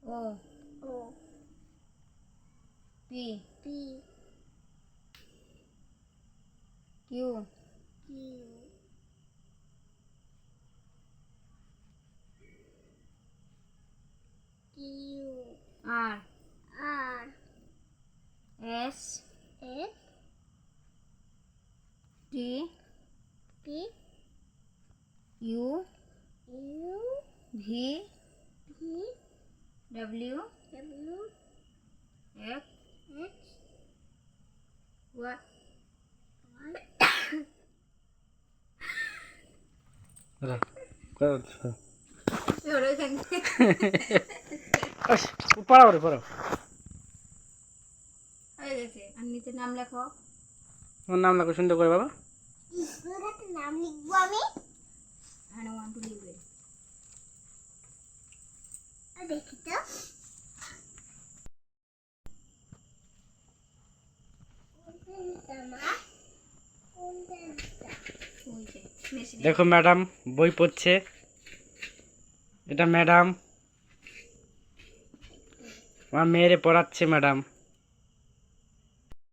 O O P P Q Q Q R R S S T P U U V V W W X X Y পড়াও রে পড়াও। হয়ে গেছে। আর নিচে নাম লেখো। ওর নাম লেখো সুন্দর করে বাবা। স্কুলের নাম লিখবো আমি। I want to leave it. দেখি তো ওই যে মেশিনে দেখো ম্যাডাম বই পড়ছে। এটা ম্যাডাম আমার মেয়েরে পড়াচ্ছে ম্যাডাম।